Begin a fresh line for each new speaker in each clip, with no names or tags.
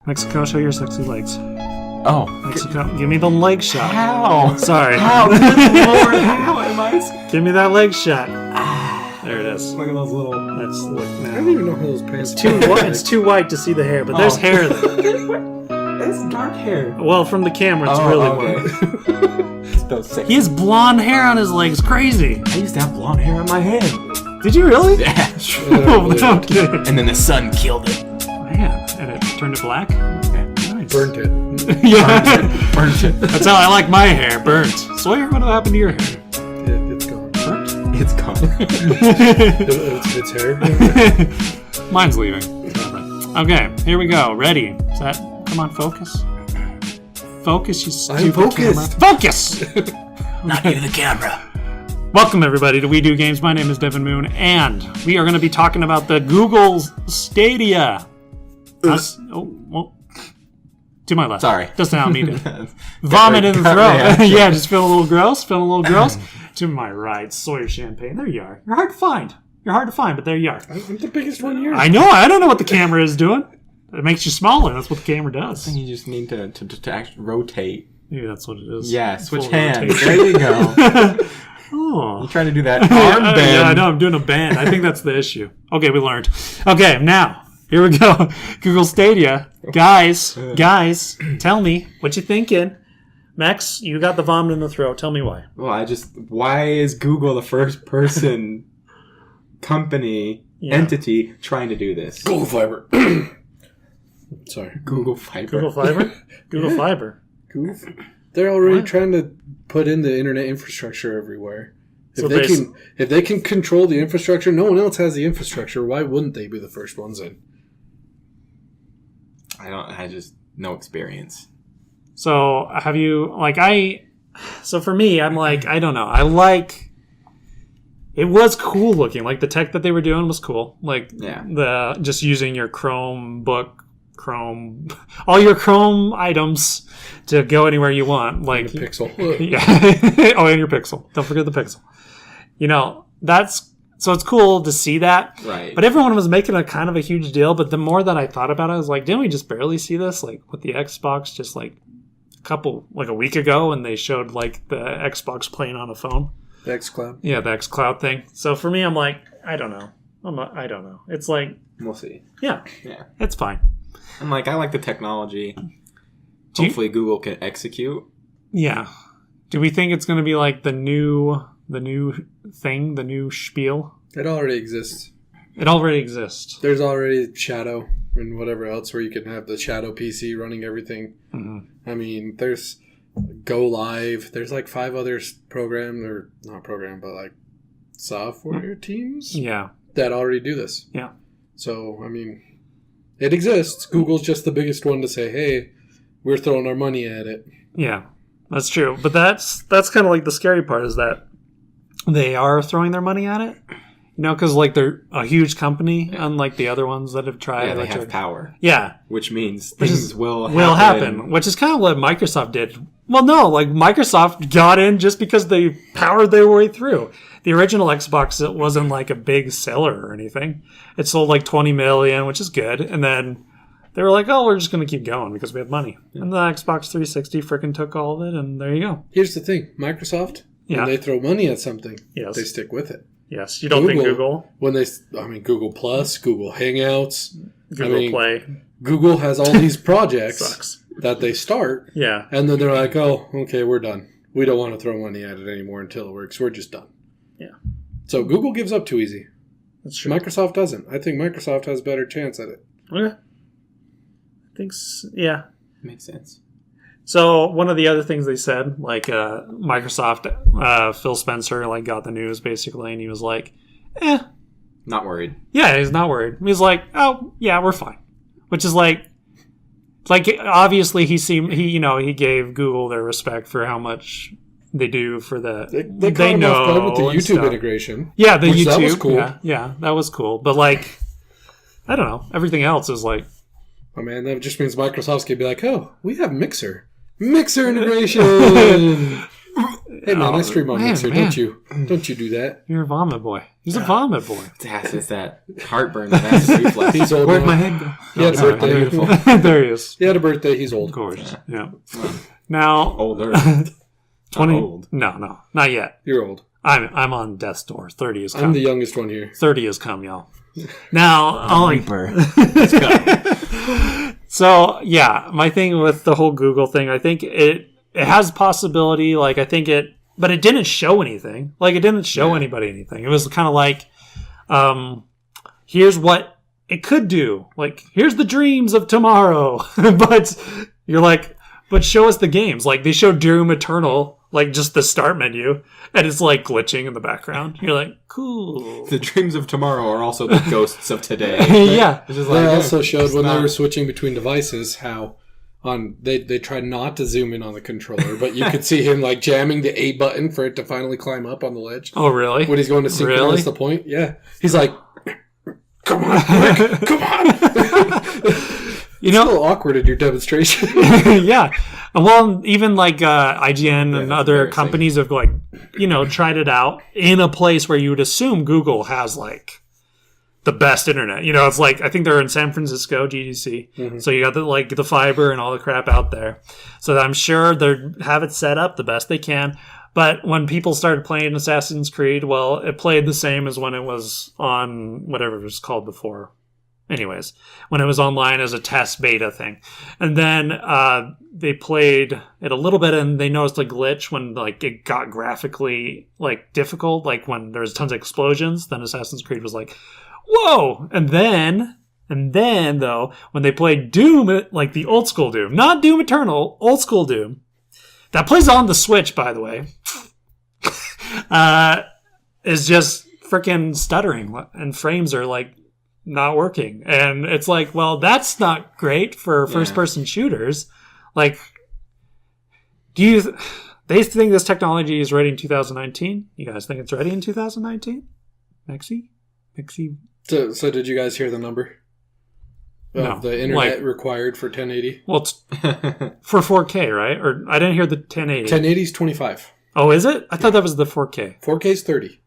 Mexico, show your sexy legs.
Oh.
Mexico, give me the leg shot.
How?
Sorry.
How? Good Lord, how am I?
Give me that leg shot. There it is.
Look at those little...
Let's look now.
I don't even know how those pants
It's too white to see the hair, but there's hair there.
It's dark hair.
Well, from the camera, it's really white.
Those sexy.
He has blonde hair on his legs. Crazy.
I used to have blonde hair on my head.
Did you really?
Yeah.
Oh, no kidding.
And then the sun killed it.
Man, and it turned to black?
Yeah.
Nice.
burnt it.
Yeah.
Burnt it.
That's how I like my hair. Burnt. Sawyer, what happened to your hair?
It's gone.
Burnt?
It's gone.
It's hair.
Mine's leaving. Okay, here we go. Ready? Come on, focus. Focus, you stupid
focused.
camera. Focus!
Not you, the camera.
Welcome, everybody, to We Do Games. My name is Devin Moon, and we are going to be talking about the Google Stadia. To my left.
Sorry.
Just how I mean it. Vomit in the throat. Yeah, just feeling a little gross. To my right, Sawyer Champagne. There you are. You're hard to find. But there you are.
I'm the biggest one here.
I know. I don't know what the camera is doing. It makes you smaller. That's what the camera does.
You just need to actually rotate.
Maybe that's what it is.
Yeah, switch
Full
hands.
rotation.
There you go.
Oh.
You trying to do that arm bend.
Yeah, I know. I'm doing a band. I think that's the issue. Okay, we learned. Okay, now, here we go. Google Stadia. Guys, tell me what you thinking. Max, you got the vomit in the throat. Tell me why.
Well, why is Google the first person company entity trying to do this?
Google Fiber. Sorry.
Google Fiber.
Google Fiber? Google Fiber.
Google. They're already trying to put in the internet infrastructure everywhere. If they can control the infrastructure, no one else has the infrastructure. Why wouldn't they be the first ones in?
I just no experience.
So have you so for me, I'm like, I don't know. It was cool looking. Like the tech that they were doing was cool. Like the just using your all your Chrome items to go anywhere you want. Like
the Pixel.
Yeah. Oh, and your Pixel. Don't forget the Pixel. So it's cool to see that.
Right.
But everyone was making a kind of a huge deal. But the more that I thought about it, I was like, didn't we just barely see this? Like with the Xbox just like a week ago, and they showed like the Xbox playing on a phone.
The xCloud.
Yeah, the xCloud thing. So for me, I'm like, I don't know. I don't know. It's like...
We'll see.
Yeah. It's fine.
I'm like, I like the technology. Hopefully Google can execute.
Yeah. Do we think it's going to be like the new thing, the new spiel?
It already exists.
It already exists.
There's already Shadow and whatever else where you can have the Shadow PC running everything. Mm-hmm. I mean, there's Go Live. There's like 5 other software teams.
Yeah.
That already do this.
Yeah.
So, I mean, it exists. Google's just the biggest one to say, hey, we're throwing our money at it.
Yeah, that's true. But that's kind of like the scary part is that they are throwing their money at it. Because like they're a huge company, unlike the other ones that have tried.
Yeah, they have power.
Yeah.
Which means things will
happen. Which is kind of what Microsoft did. Well, no, like Microsoft got in just because they powered their way through. The original Xbox, it wasn't like a big seller or anything. It sold like 20 million, which is good. And then they were like, oh, we're just going to keep going because we have money. Yeah. And the Xbox 360 freaking took all of it, and there you go.
Here's the thing. Microsoft, when they throw money at something, they stick with it.
Yes, you don't think Google?
Google Plus, Google Hangouts.
Google Play.
Google has all these projects that they start.
Yeah.
And then they're like, oh, okay, we're done. We don't want to throw money at it anymore until it works. We're just done.
Yeah.
So Google gives up too easy.
That's true.
Microsoft doesn't. I think Microsoft has a better chance at it.
Okay. I think, yeah.
Makes sense.
So one of the other things they said, like Microsoft, Phil Spencer, like got the news basically, and he was like,
not worried.
Yeah, he's not worried. He's like, oh yeah, we're fine. Which is like obviously he gave Google their respect for how much they do for the
they know with the YouTube integration.
Yeah, the YouTube.
That was cool.
Yeah, that was cool. But like, I don't know. Everything else is like,
oh man, that just means Microsoft's gonna be like, oh, we have Mixer integration. Hey man, I stream on Mixer. Don't you do that?
You're a vomit boy. He's a vomit boy.
It's that heartburn, that acid reflux.
He's old.
Where'd my head go?
He had a birthday.
Beautiful. There he is.
He had a birthday. He's old.
Of course. Yeah. Now,
Older.
20.
Old.
No, not yet.
You're old.
I'm on death's door. 30 has come.
I'm the youngest one here.
30 has come, y'all. Now,
Let's go.
so yeah, my thing with the whole Google thing, I think it has possibility. Like I think it, but it didn't show anything. Like it didn't show anybody anything. It was kind of like, here's what it could do. Like here's the dreams of tomorrow. But you're like, but show us the games. Like they showed Doom Eternal, like just the start menu, and it's like glitching in the background. You're like, cool.
The dreams of tomorrow are also the ghosts of today.
Yeah.
It's just
They
like,
also showed when they
not-
were switching between devices how they tried not to zoom in on the controller, but you could see him like jamming the A button for it to finally climb up on the ledge.
Oh, really?
When he's going to synchronize
Really?
the point. Yeah. He's like, come on, quick, come on.
You
It's a
know,
little awkward in your demonstration.
yeah. Well, even like IGN and
that's
other
embarrassing.
companies have like, tried it out in a place where you would assume Google has like the best internet. It's like I think they're in San Francisco, GDC. So you got the fiber and all the crap out there. So I'm sure they have it set up the best they can. But when people started playing Assassin's Creed, well, it played the same as when it was on whatever it was called before. Anyways, when it was online as a test beta thing. And then they played it a little bit and they noticed a glitch when like it got graphically like difficult, like when there's tons of explosions, then Assassin's Creed was like, whoa! And then though, when they played Doom, like the old school Doom, not Doom Eternal, old school Doom, that plays on the Switch, by the way, is just freaking stuttering and frames are like not working. And it's like, well, that's not great for first-person shooters. Like, they think this technology is ready in 2019? You guys think it's ready in 2019? Mexi?
So did you guys hear the number?
No.
The internet required for 1080?
Well, it's for 4K, right? Or I didn't hear the 1080.
1080 is 25.
Oh, is it? I thought that was the 4K.
4K is 30.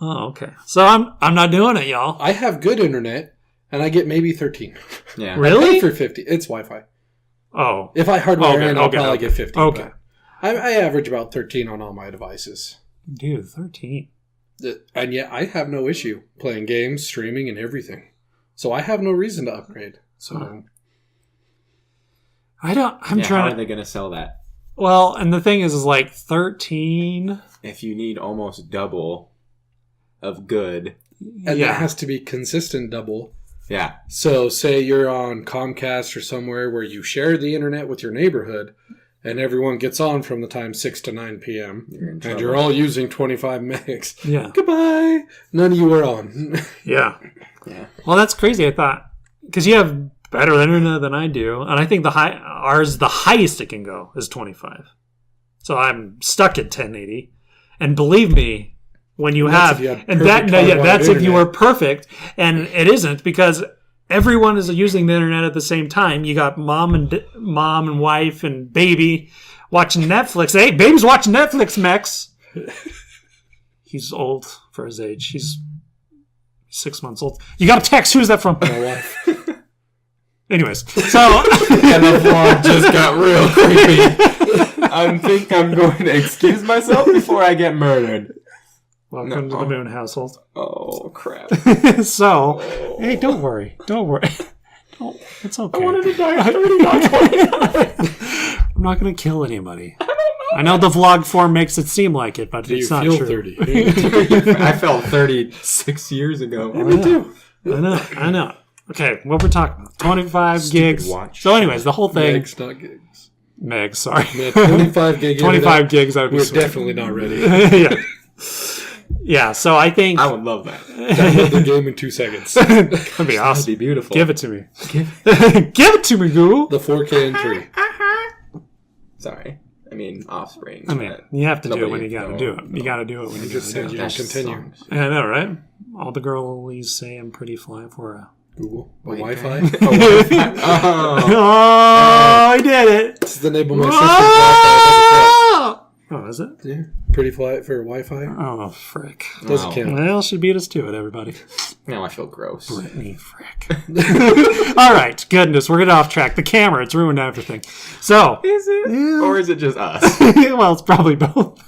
Oh, okay. So I'm not doing it, y'all.
I have good internet, and I get maybe 13.
Yeah.
Really?
I pay for 50. It's Wi-Fi.
Oh.
If I hardwire in, I'll probably
okay.
get 50.
Okay.
but I average about 13 on all my devices.
Dude, 13.
And yet I have no issue playing games, streaming, and everything. So I have no reason to upgrade. So
I'm
How
trying
are
to...
they going to sell that?
Well, and the thing is like 13...
If you need almost double of good.
and that has to be consistent double.
Yeah.
So say you're on Comcast or somewhere where you share the internet with your neighborhood and everyone gets on from the time 6 to 9 p.m. and you're all using 25 megs.
Yeah.
Goodbye. None of you are on.
Yeah.
Yeah.
Well, that's crazy. I thought... Because you have better internet than I do. And I think the highest it can go is 25. So I'm stuck at 1080. And believe me, when you
That's
have...
if you have
and
perfect
that's if you
internet.
were perfect. And it isn't because... Everyone is using the internet at the same time. You got mom and wife and baby watching Netflix. Hey, baby's watching Netflix, Mex. He's old for his age. He's 6 months old. You got a text. Who's that from?
My wife.
Anyways, so
And the vlog just got real creepy. I think I'm going to excuse myself before I get murdered.
welcome to the Moon household.
Oh, crap.
So, hey, don't worry. It's okay.
I wanted to die at 30, not 29.
I'm not going to kill anybody. I know the vlog form makes it seem like it, but
Do you
it's not
feel
true.
30?
I felt 36 years ago.
Me too. I know. Okay, what we're talking about. 25 gigs.
watch.
So anyways, the whole thing.
Megs, not gigs.
Meg, sorry.
Man, 25 gig
25
internet,
gigs, I would be
we're
sweet.
definitely not ready.
Yeah. Yeah, so I think...
I would love that.
Download the game in 2 seconds.
That'd be
That'd
awesome.
be beautiful.
Give it to me. Give it to me, Google.
The 4K and 3.
Sorry. I mean, offspring.
I mean,
but
you have to do it
nobody-
when you got to
no,
do it. You
no.
got to do it when you
just
got to
said
do
you
it.
don't continue.
songs.
I know, right? All the girlies say I'm pretty fly for a...
Google.
Wait,
Wi-Fi.
Oh.
Oh, I did it.
This is the name of my sister's Wi-Fi.
Oh! Oh, is it?
Yeah. Pretty flat for Wi-Fi.
Oh, frick.
Doesn't count.
Well, she beat us to it, everybody.
Now I feel gross.
Brittany, frick. All right, goodness, we're getting off track. The camera, it's ruined everything. So,
Is it?
Yeah.
Or is it just us?
well, it's probably both.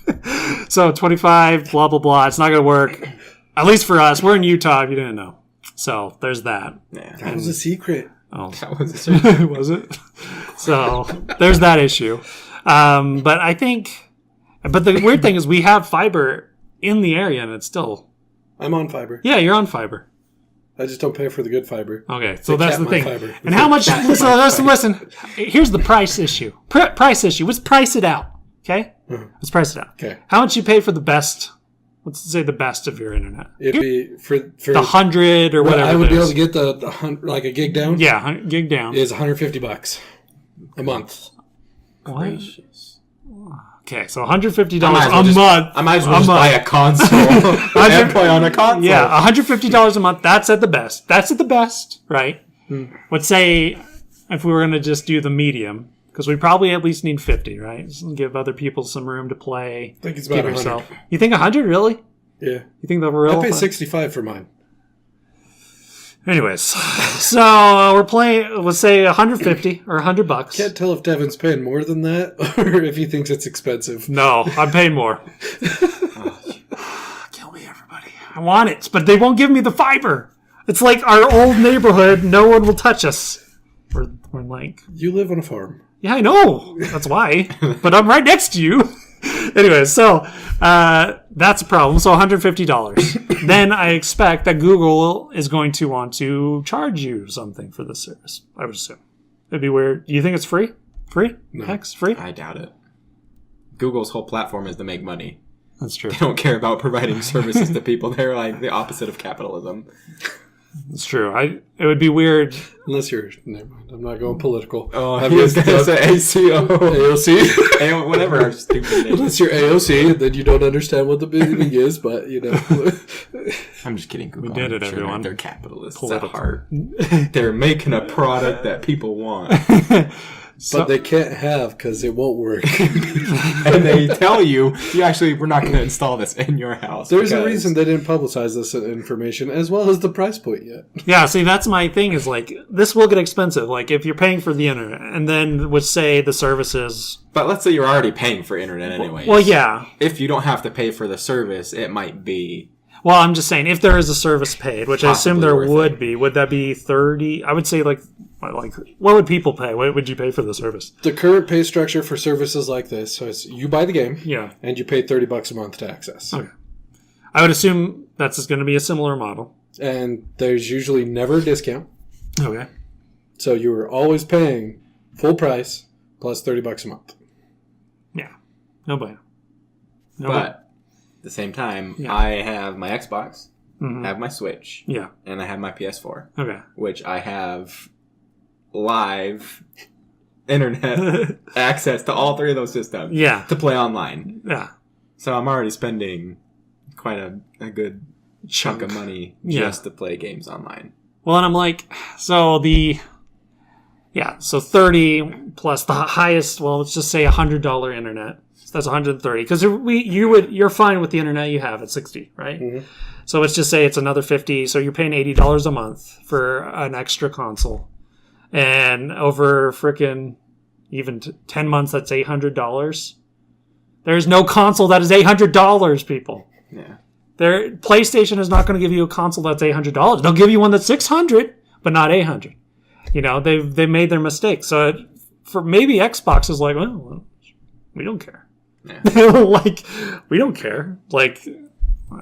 So, 25, blah, blah, blah. It's not going to work. At least for us. We're in Utah, if you didn't know. So, there's that.
Yeah.
That was a secret.
Oh,
That was a
was it? So, there's that issue. But I think... But the weird thing is we have fiber in the area, and it's still...
I'm on fiber.
Yeah, you're on fiber.
I just don't pay for the good fiber.
Okay, so
They
that's
cap
the
my
thing.
fiber.
And how much? Listen. Here's the price issue. Price issue. Let's price it out. Okay. Let's price it out.
Okay.
How much you pay for the best? Let's say the best of your internet.
It'd be for
The 100 or whatever.
I would
it
be able
is.
to get the like a gig down.
Yeah, gig down.
Is $150 a month.
What?
gracious.
Okay, so $150
I might as well
a
just-
month.
I might as well just buy a console and play on a console.
Yeah, $150 a month. That's at the best. That's at the best, right? Let's say if we were going to just do the medium, because we probably at least need 50, right? Just give other people some room to play.
I think it's about
Give
100.
yourself. You think 100 really?
Yeah.
You think the real?
I pay $65 for mine.
Anyways, so we're playing. Let's say 150 or $100.
Can't tell if Devin's paying more than that or if he thinks it's expensive.
No, I'm paying more. Kill me, everybody. I want it, but they won't give me the fiber. It's like our old neighborhood. No one will touch us. We're like,
You live on a farm.
yeah, I know. That's why. But I'm right next to you. Anyway, so that's a problem. So $150. Then I expect that Google is going to want to charge you something for this service. I would assume. It'd be weird. Do you think it's free? Free?
No.
Hex? Free?
I doubt it. Google's whole platform is to make money.
That's true.
They don't care about providing services to people. They're like the opposite of capitalism.
It's true. It would be weird.
Unless you're... Never mind. I'm not going political.
Oh,
I'm
he was
just-
going to say ACO.
AOC?
Whatever our stupid name.
Unless you're AOC, then you don't understand what the meaning is, but, you know.
I'm just kidding, Google.
We did
I'm
it, everyone.
They're capitalists
Political.
at heart. They're making a product that people want.
But they can't have because it won't work.
And they tell you, we're not going to install this in your house.
There's a
because-
reason they didn't publicize this information as well as the price point yet.
Yeah, see, that's my thing is like, this will get expensive. Like, if you're paying for the internet and then would say the services.
But let's say you're already paying for internet anyways.
Well, yeah.
If you don't have to pay for the service, it might be...
Well, I'm just saying, if there is a service paid, which I assume there
Possibly worth
would be, would that be 30? I would say, like, what would people pay? What would you pay for the service?
The current pay structure for services like this, so it's you buy the game,
Yeah.
and you pay $30 a month to access.
Okay. I would assume that's going to be a similar model.
And there's usually never a discount,
Okay.
so you are always paying full price plus $30 a month.
Yeah. No bueno. No
But at the same time,
Yeah.
I have my Xbox,
Mhm.
have my Switch,
Yeah.
and I have my PS4,
Okay.
which I have live internet access to all three of those systems
Yeah.
to play online.
Yeah.
So I'm already spending quite a good chunk of money
Yeah.
just to play games online.
Well, and I'm like, so 30 plus the highest, well, let's just say $100 internet. So that's 130. Because you're fine with the internet you have at 60, right?
Mhm.
So let's just say it's another 50. So you're paying $80 a month for an extra console. And over frickin' even 10 months, that's $800. There's no console that is $800, people.
Yeah.
PlayStation is not going to give you a console that's $800. They'll give you one that's $600, but not $800. You know, they made their mistake. So for maybe Xbox is like, well, we don't care.
Yeah.
Like, we don't care. Like,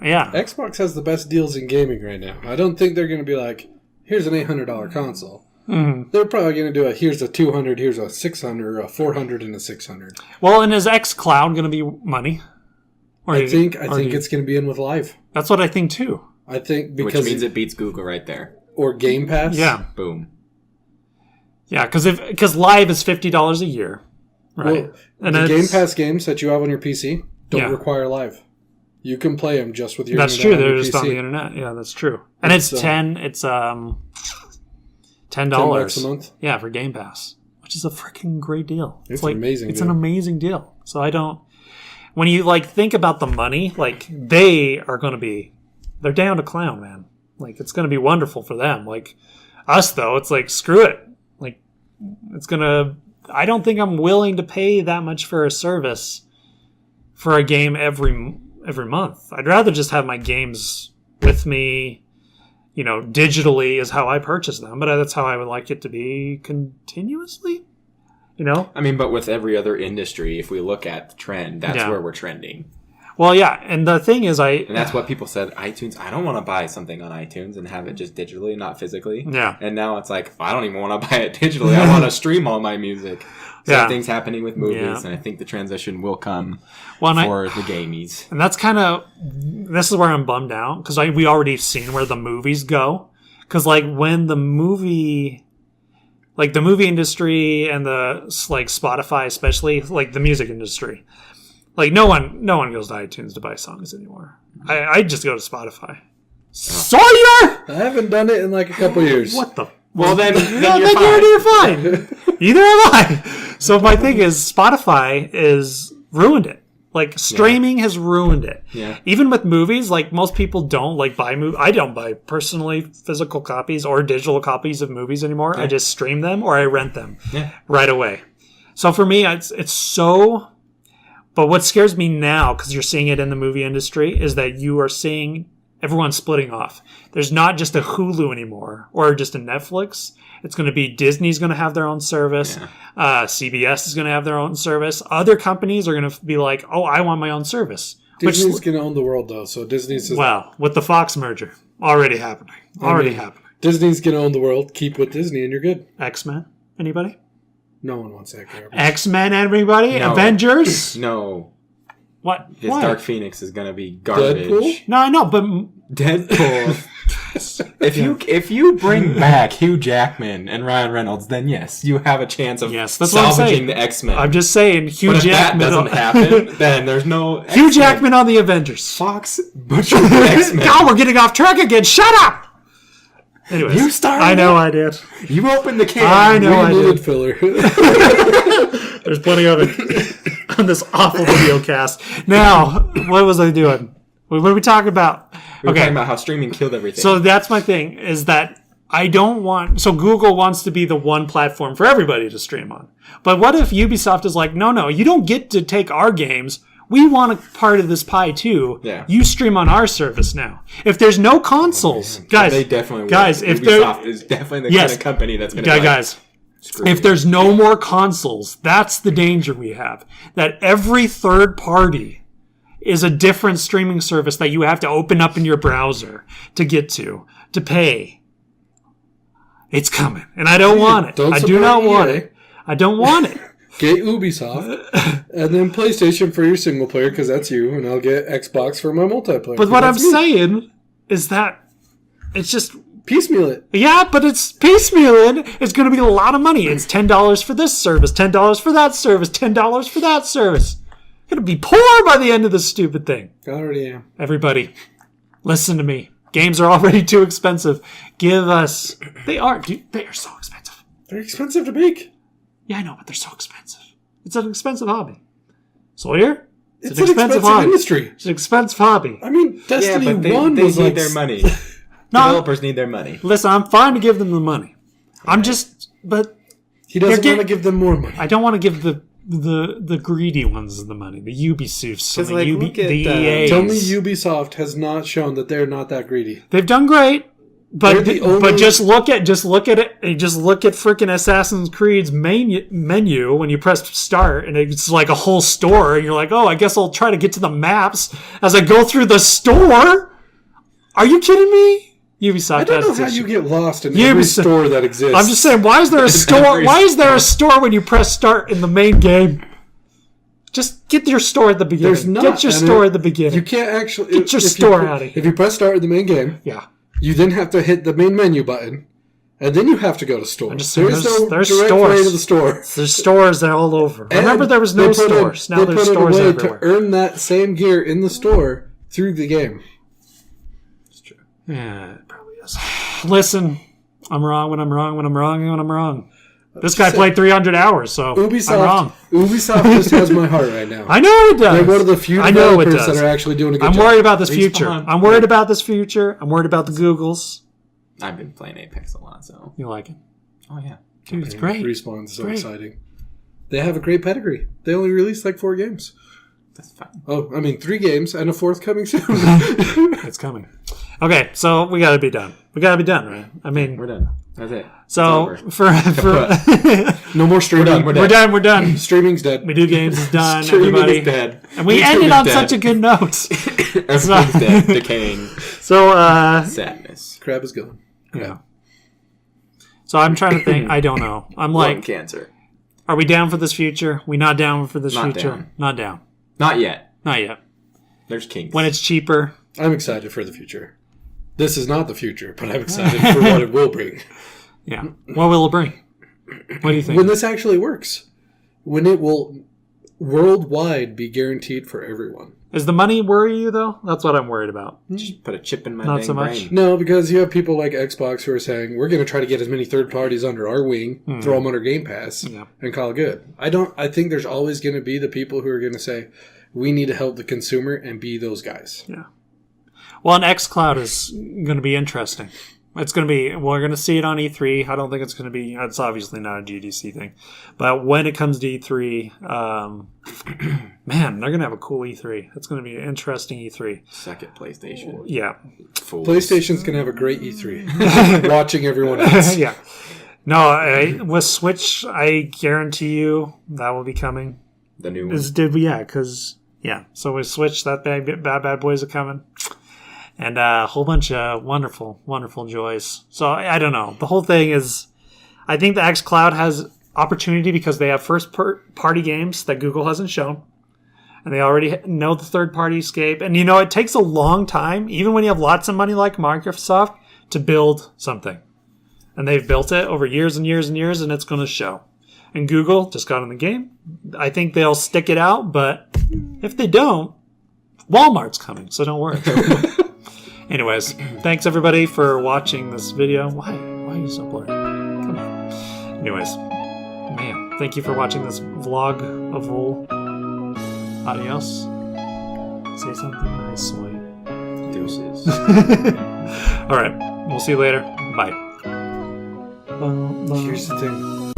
yeah.
Xbox has the best deals in gaming right now. I don't think they're going to be like, here's an $800 console.
Mm-hmm.
They're probably going to do here's a $200, here's a $600, or a $400 and a $600.
Well, and is xCloud going to be money? Or
I think it's going to be in with Live.
That's what I think too.
I think
Which
because
means it beats Google right there.
or Game Pass.
Yeah.
Boom.
Yeah, because Live is $50 a year. Right.
Well,
and
the
it's-
Game Pass games that you have on your PC don't
Yeah.
require Live. You can play them just with your
That's
internet
true.
on
They're
your
just
PC.
on the internet. Yeah, that's true. And it's $10
$10 a month.
Yeah, for Game Pass, which is a freaking great deal.
It's
like,
an amazing
It's
deal.
an amazing deal. So I don't. when you like think about the money, like they're down to clown, man. Like it's going to be wonderful for them. Like us though, it's like screw it. Like I don't think I'm willing to pay that much for a service for a game every month. I'd rather just have my games with me, digitally is how I purchase them, but that's how I would like it to be continuously.
I mean, but with every other industry, if we look at the trend, that's where we're trending.
Well, yeah, and the thing is,
and that's what people said. iTunes. I don't want to buy something on iTunes and have it just digitally, not physically.
Yeah.
And now it's like I don't even want to buy it digitally. I want to stream all my music. Same thing's happening with movies, and I think the transition will come for the gamies. And
that's this is where I'm bummed out because we already seen where the movies go. Because like when the movie industry and the like Spotify, especially like the music industry. Like no one goes to iTunes to buy songs anymore. I just go to Spotify. Sawyer!
I haven't done it in like a couple years.
What the?
Well, then
you're fine. Either am I. So my thing is Spotify is ruined it. Like streaming has ruined it.
Yeah.
Even with movies, like most people don't like buy movies. I don't buy personally physical copies or digital copies of movies anymore. Yeah. I just stream them or I rent them right away. So for me, it's so. But what scares me now, because you're seeing it in the movie industry, is that you are seeing everyone splitting off. There's not just a Hulu anymore or just a Netflix. It's going to be Disney's going to have their own service. Yeah. CBS is going to have their own service. Other companies are going to be like, oh, I want my own service.
Disney's going to own the world, though. So Disney's...
Well, with the Fox merger. Already happening. Happening.
Disney's going to own the world. Keep with Disney and you're good.
X-Men? Anybody?
No one wants that garbage.
X-Men, everybody? No. Avengers?
No.
What?
His Dark Phoenix is going to be garbage.
Deadpool?
No, I know, but...
Deadpool. If you bring back Hugh Jackman and Ryan Reynolds, then yes, you have a chance of salvaging the X-Men.
I'm just saying, Hugh Jackman...
If that doesn't happen, then there's no X-Men.
Hugh Jackman on the Avengers.
Fox butchered the X-Men.
God, we're getting off track again. Shut up! Anyways,
you started.
I know I did.
You opened the can.
I know I did.
Filler.
There's plenty of it on this awful video cast. Now, what was I doing? What are we talking about?
We were talking about how streaming killed everything.
So that's my thing, is that I don't want... So Google wants to be the one platform for everybody to stream on. But what if Ubisoft is like, no, you don't get to take our games. We want a part of this pie too.
Yeah.
You stream on our service now. If there's no consoles, guys,
they definitely
guys,
will.
if
Ubisoft is definitely the kind of company that's going to
guys. If there's no more consoles, that's the danger we have. That every third party is a different streaming service that you have to open up in your browser to get to pay. It's coming, and I don't want it. I do not want it. I don't want it.
Get Ubisoft, and then PlayStation for your single player, because that's you, and I'll get Xbox for my multiplayer.
But what I'm saying is that it's just...
Piecemeal it.
Yeah, but it's piecemealing. It's going to be a lot of money. It's $10 for this service, $10 for that service, $10 for that service. I'm going to be poor by the end of this stupid thing.
I already am.
Everybody, listen to me. Games are already too expensive. Give us... They are so expensive.
They're expensive to make.
Yeah, I know, but they're so expensive. It's an expensive hobby. Sawyer?
It's an expensive hobby. Industry.
It's an expensive hobby.
I mean, Destiny 1
they
was
need
like...
their money. Developers need their money.
Listen, I'm fine to give them the money. I'm just... But...
He doesn't want to give them more money.
I don't want to give the greedy ones the money. The Ubisofts. The EAs.
Tell me Ubisoft has not shown that they're not that greedy.
They've done great. But just look at it. Just look at freaking Assassin's Creed's menu when you press start, and it's like a whole store, and you're like, oh, I guess I'll try to get to the maps as I go through the store. Are you kidding me? Ubisoft.
I don't know how you get lost in every store that exists.
I'm just saying, why is there a store? Why is there a store when you press start in the main game? Just get your store at the beginning.
There's not.
Get your store at the beginning.
You can't actually
get your store out of here.
If you press start in the main game,
yeah.
You then have to hit the main menu button, and then you have to go to store.
There's
no direct
stores.
way to the store.
There's stores there all over. And remember, there was no stores. Now there's stores everywhere.
To earn that same gear in the store through the game.
It's true. Yeah, it probably is. Listen, I'm wrong when I'm wrong when I'm wrong when I'm wrong. This guy played 300 hours, so
Ubisoft,
I'm wrong.
Ubisoft just has my heart right now.
I know it does.
They're one of the few developers that are actually doing a good job.
I'm worried about this future. I'm worried about this future. I'm worried about the Googles.
I've been playing Apex a lot, so.
You like it?
Oh, yeah.
Dude, it's great.
Respawn's so exciting. They have a great pedigree. They only released like 4 games.
That's fine.
Oh, I mean 3 games and a 4th coming soon.
It's coming. Okay, so we got to be done. We got to be done, right? I mean,
we're done. That's it.
So for
no more streaming.
We're done.
Streaming's dead.
We Do Games is done.
Streaming
everybody.
is dead.
And we ended on such a good note.
Everything's dead. Decaying.
So
sadness.
Crab is gone.
Yeah. So I'm trying to think. I don't know. I'm like
lung cancer.
Are we down for this future? We not down for this
Not
future?
down.
Not down.
Not yet.
Not yet.
There's kinks.
When it's cheaper.
I'm excited for the future. This is not the future, but I'm excited for what it will bring.
Yeah. What will it bring? What do you think?
When this actually works. When it will worldwide be guaranteed for everyone.
Does the money worry you, though? That's what I'm worried about.
Just put a chip in my
Not so much.
brain.
No, because you have people like Xbox who are saying, we're going to try to get as many third parties under our wing, throw them under Game Pass, and call it good. I think there's always going to be the people who are going to say, we need to help the consumer and be those guys.
Yeah. Well, an xCloud is going to be interesting. It's going to be, we're going to see it on E3. I don't think it's going to be, it's obviously not a GDC thing. But when it comes to E3, man, they're going to have a cool E3. It's going to be an interesting E3.
Second PlayStation.
Yeah.
Fools. PlayStation's going to have a great E3. Watching everyone else.
Yeah. No, with Switch, I guarantee you that will be coming.
The new one.
So with Switch, that bad boys are coming. And a whole bunch of wonderful, wonderful joys. So I don't know. The whole thing is, I think the xCloud has opportunity because they have first-party games that Google hasn't shown. And they already know the third-party escape. And, it takes a long time, even when you have lots of money like Microsoft, to build something. And they've built it over years and years and years, and it's going to show. And Google just got in the game. I think they'll stick it out, but if they don't, Walmart's coming, so don't worry. Anyways, thanks everybody for watching this video. Why are you so blurry? Come on. Anyways, man, thank you for watching this vlog of Wool. Adios. Say something nice, sweet.
Deuces.
All right, we'll see you later. Bye.
Here's the thing.